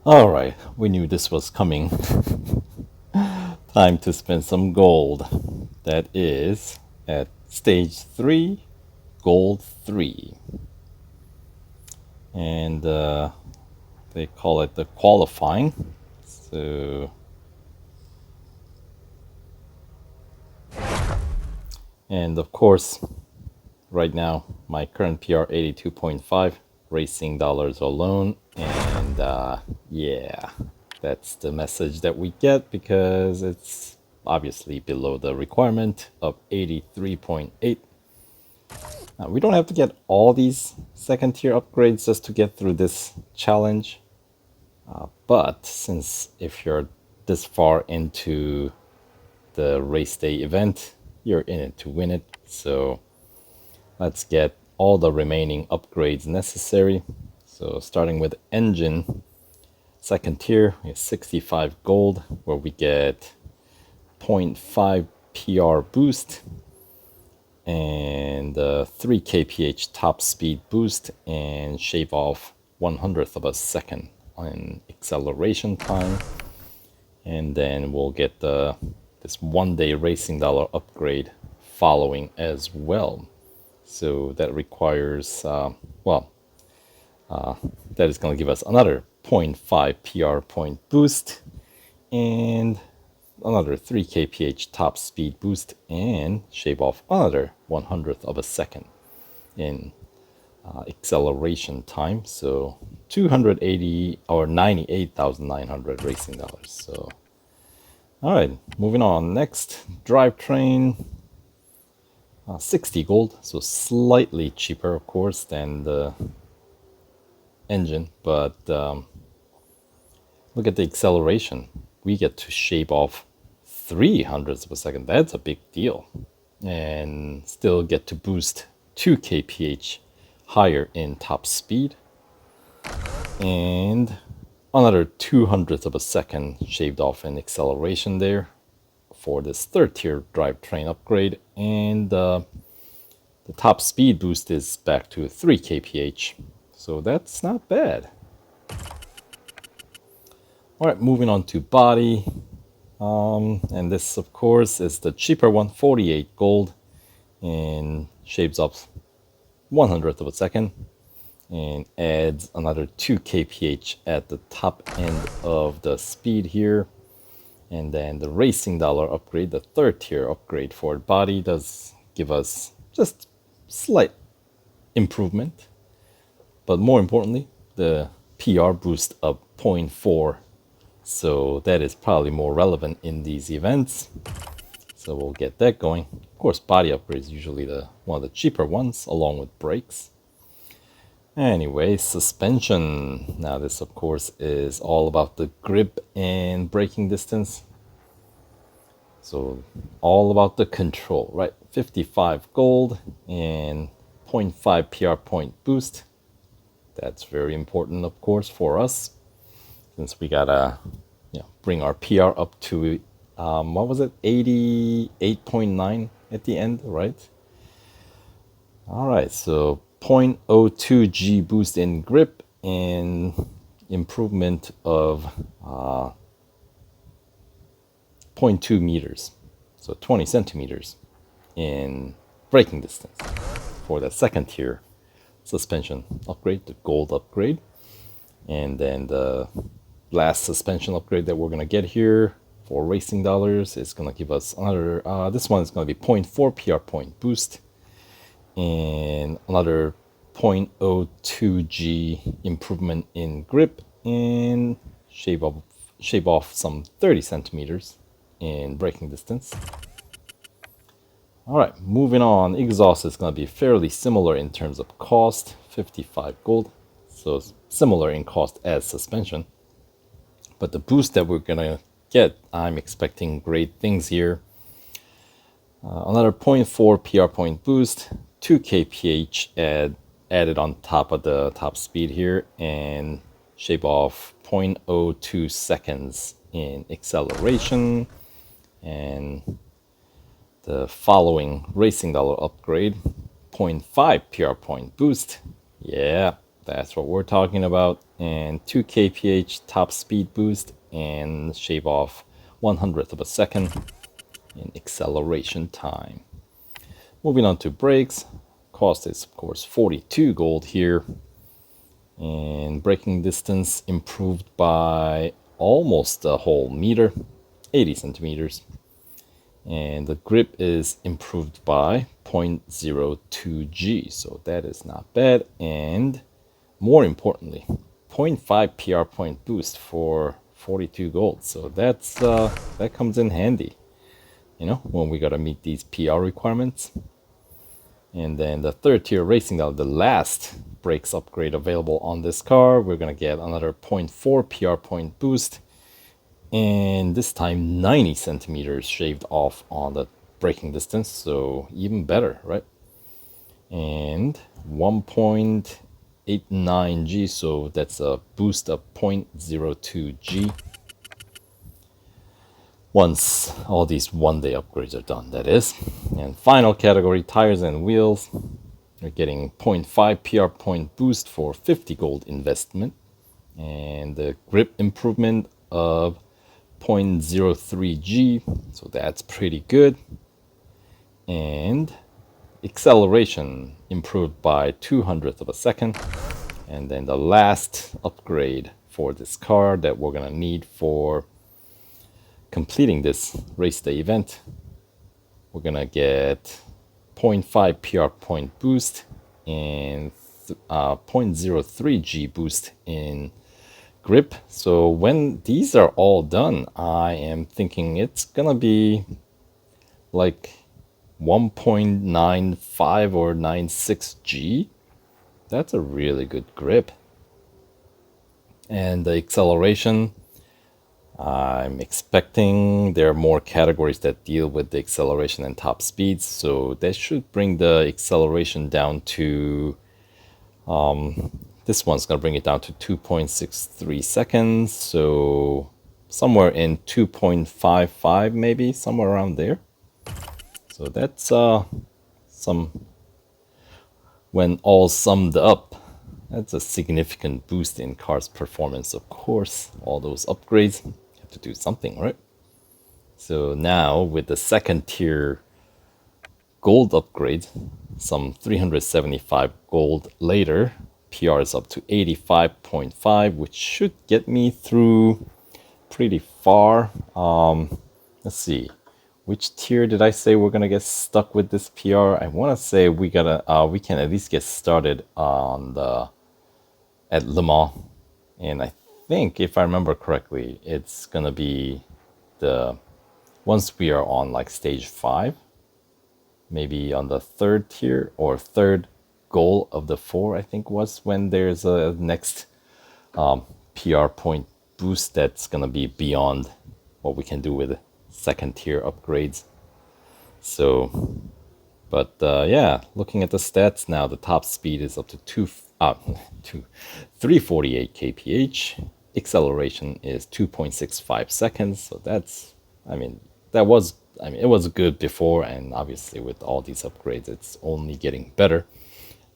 All right, we knew this was coming. Time to spend some gold. That is at stage 3, gold 3. And they call it the qualifying. So, and of course, right now, my current PR 82.5 racing dollars alone. And yeah, that's the message that we get because it's obviously below the requirement of 83.8. Now, we don't have to get all these second tier upgrades just to get through this challenge. But since if you're this far into the race day event, you're in it to win it. So let's get all the remaining upgrades necessary. So starting with engine, second tier is 65 gold, where we get zero point 0.5 PR boost and 3 kph top speed boost and shave off 1/100th of a second on acceleration time. And then we'll get this 1-day racing dollar upgrade following as well. So that requires, that is going to give us another 0.5 PR point boost and another 3 kph top speed boost and shave off another 1/100th of a second in acceleration time. So 280 or 98,900 racing dollars. So, all right, moving on. Next, drivetrain, 60 gold. So slightly cheaper, of course, than the engine, but look at the acceleration. We get to shave off 3/100ths of a second. That's a big deal. And still get to boost 2 kph higher in top speed. And another 2/100th of a second shaved off in acceleration there for this third tier drivetrain upgrade. And the top speed boost is back to 3 kph. So that's not bad. All right, moving on to body. And this, of course, is the cheaper one, 48 gold, and shaves up 1/100th of a second and adds another 2 kph at the top end of the speed here. And then the racing dollar upgrade, the third tier upgrade for body, does give us just slight improvement. But more importantly, the PR boost of 0.4. So that is probably more relevant in these events. So we'll get that going. Of course, body upgrade is usually one of the cheaper ones, along with brakes. Anyway, suspension. Now this, of course, is all about the grip and braking distance. So all about the control, right? 55 gold and 0.5 PR point boost. That's very important, of course, for us, since we gotta bring our PR up to what was it, 88.9 at the end, right? All right, so 0.02 G boost in grip and improvement of 0.2 meters, so 20 centimeters in braking distance for the second tier suspension upgrade, the gold upgrade. And then the last suspension upgrade that we're going to get here for racing dollars is going to give us another, this one is going to be 0.4 PR point boost and another 0.02 G improvement in grip and shave off some 30 centimeters in braking distance. All right, moving on. Exhaust is going to be fairly similar in terms of cost, 55 gold. So it's similar in cost as suspension. But the boost that we're going to get, I'm expecting great things here. Another 0.4 PR point boost, 2 kph added on top of the top speed here, and shave off 0.02 seconds in acceleration. And the following racing dollar upgrade, 0.5 PR point boost. Yeah, that's what we're talking about. And 2 kph top speed boost and shave off 1/100th of a second in acceleration time. Moving on to brakes. Cost is of course 42 gold here. And braking distance improved by almost a whole meter, 80 centimeters. And the grip is improved by 0.02 G, so that is not bad. And more importantly, 0.5 PR point boost for 42 gold. So that's that comes in handy, you know, when we gotta meet these PR requirements. And then the third tier racing, now the last brakes upgrade available on this car, we're gonna get another 0.4 PR point boost, and this time 90 centimeters shaved off on the braking distance, so even better, right? And 1.89 G, so that's a boost of 0.02 G. Once all these one-day upgrades are done, that is. And final category, tires and wheels. You're getting 0.5 PR point boost for 50 gold investment. And the grip improvement of 0.03 G, so that's pretty good. And acceleration improved by 2/100th of a second. And then the last upgrade for this car that we're gonna need for completing this race day event, we're gonna get 0.5 PR point boost and 0.03 G boost in grip. So when these are all done, I am thinking it's gonna be like 1.95 or 96 G. That's a really good grip. And the acceleration, I'm expecting there are more categories that deal with the acceleration and top speeds, so that should bring the acceleration down to, this one's going to bring it down to 2.63 seconds, so somewhere in 2.55 maybe, somewhere around there. So that's when all summed up, that's a significant boost in car's performance. Of course, all those upgrades have to do something, right? So now with the second tier gold upgrade, some 375 gold later, PR is up to 85.5, which should get me through pretty far. Let's see, which tier did I say we're gonna get stuck with this PR? I want to say we can at least get started on at Le Mans, and I think if I remember correctly, it's gonna be once we are on like stage 5, maybe on the third tier or third goal of the 4, I think was when there's a next PR point boost that's gonna be beyond what we can do with second tier upgrades. So, but yeah, looking at the stats now, the top speed is up to 348 kph. Acceleration is 2.65 seconds. So that's, it was good before, and obviously with all these upgrades, it's only getting better.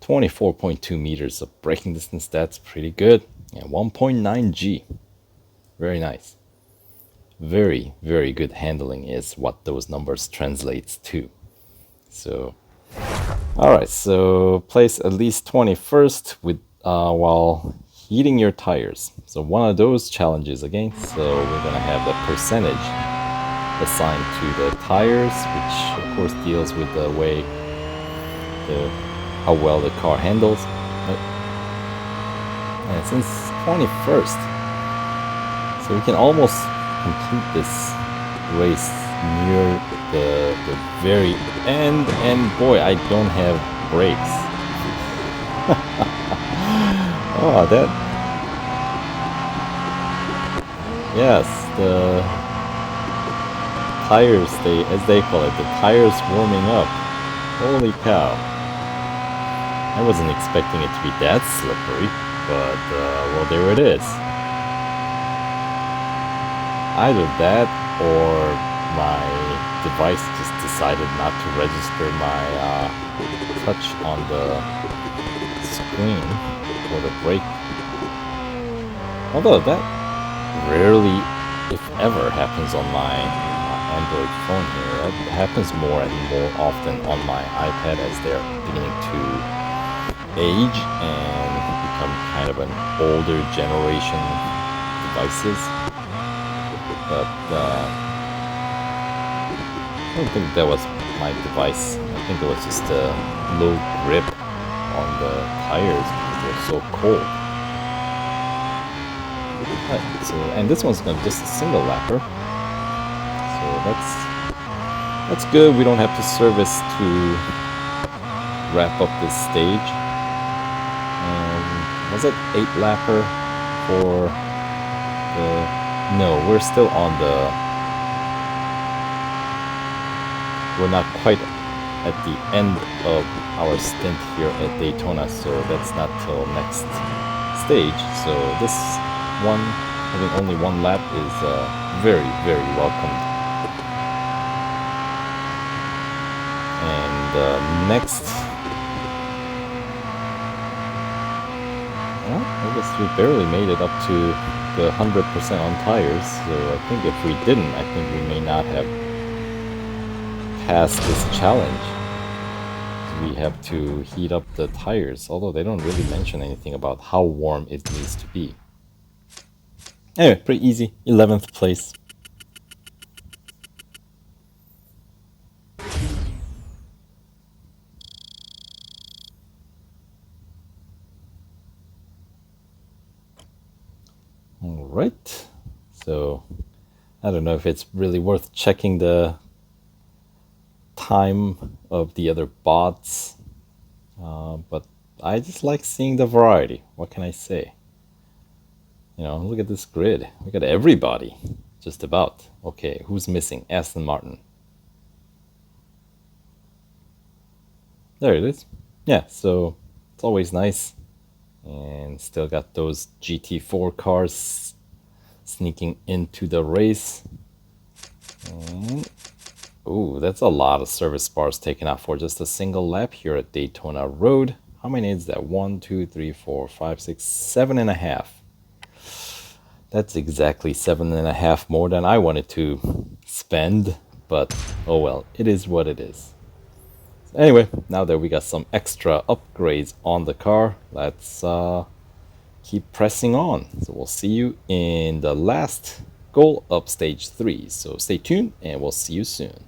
24.2 meters of braking distance, that's pretty good. And 1.9 G, very nice. Very, very good handling is what those numbers translates to. So, all right, so place at least 21st with while heating your tires. So one of those challenges again. So we're gonna have the percentage assigned to the tires, which of course deals with the way how well the car handles. And since 21st, so we can almost complete this race near the very end, and boy, I don't have brakes. Oh, that, yes, the tires, as they call it, the tires warming up. Holy cow, I wasn't expecting it to be that slippery, but well, there it is. Either that or my device just decided not to register my touch on the screen. before the break. Although that rarely, if ever, happens on my Android phone here. That happens more and more often on my iPad as they're beginning to age and become kind of an older generation devices. But I don't think that was my device. I think it was just a low grip on the tires because they're so cold. Right, so, and this one's just a single lapper. So that's good. We don't have to service to wrap up this stage. Was it 8 lapper for the... No, we're still on the... We're not quite at the end of our stint here at Daytona, so that's not till next stage. So this one, having only 1 lap, is very, very welcomed. And next... Well, I guess we barely made it up to the 100% on tires, so I think if we didn't, I think we may not have passed this challenge. We have to heat up the tires, although they don't really mention anything about how warm it needs to be. Anyway, pretty easy. 11th place. Alright, so I don't know if it's really worth checking the time of the other bots, but I just like seeing the variety. What can I say? You know, look at this grid. We got everybody, just about. Okay, who's missing? Aston Martin. There it is. Yeah, so it's always nice. And still got those GT4 cars sneaking into the race. And, ooh, that's a lot of service bars taken out for just a single lap here at Daytona Road. How many is that? 1, 2, 3, 4, 5, 6, 7.5. That's exactly 7.5 more than I wanted to spend. But, oh well, it is what it is. Anyway, now that we got some extra upgrades on the car, let's keep pressing on. So we'll see you in the last goal of stage 3. So stay tuned and we'll see you soon.